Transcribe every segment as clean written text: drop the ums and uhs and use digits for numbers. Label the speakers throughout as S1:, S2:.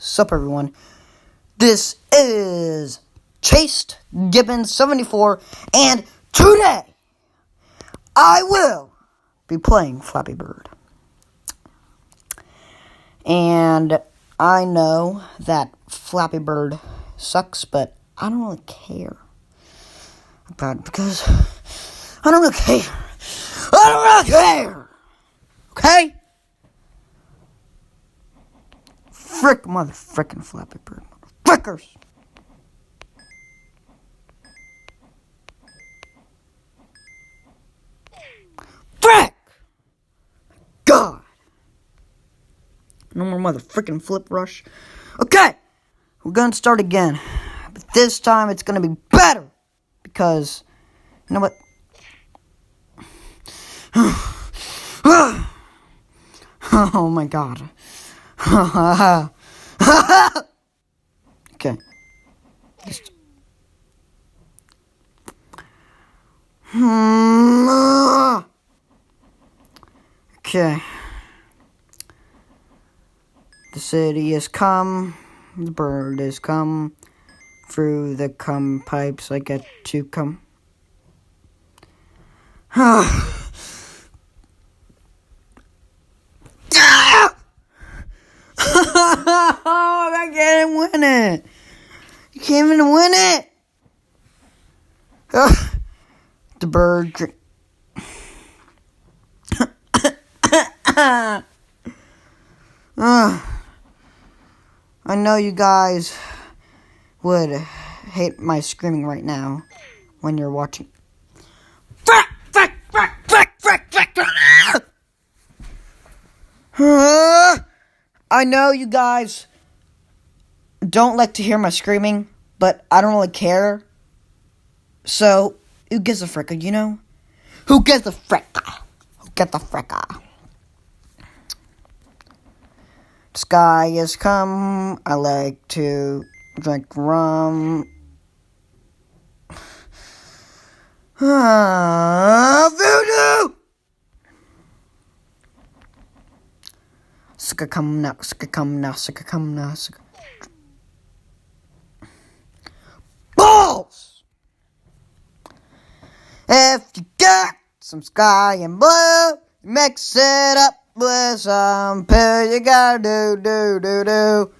S1: Sup, everyone? This is Chased Gibbons 74, and today I will be playing Flappy Bird. And I know that Flappy Bird sucks, but I don't really care about it because I don't really care. I don't really care. Okay? Frick, motherfucking Flappy Bird. Motherfuckers! Frick! God! No more motherfucking flip rush. Okay! We're gonna start again. But this time it's gonna be better. Because, you know what? Oh my god. Okay. Just. Okay. The city has come. The bird has come. Through the cum pipes I get to come. I can't win it. You can't even win it. The bird. I know you guys would hate my screaming right now when you're watching. I know you guys don't like to hear my screaming, but I don't really care. So, who gives a fricka, you know? Who gives a fricka? Who gets a fricka? The sky has come. I like to drink rum. Voodoo! Sucker come now, sucker come now, sucker come now, sucker. Balls! If you got some sky and blue, mix it up with some pill. You gotta do. Do.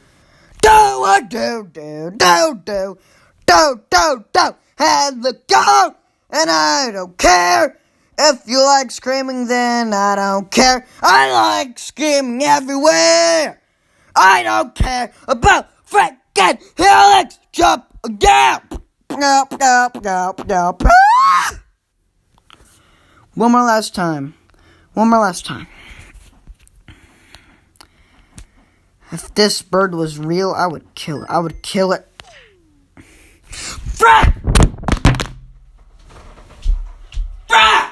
S1: Have the go, and I don't care. If you like screaming, then I don't care. I like screaming everywhere. I don't care about frickin' helix jump again. Nope. One more last time. If this bird was real, I would kill it. Frick! Frick!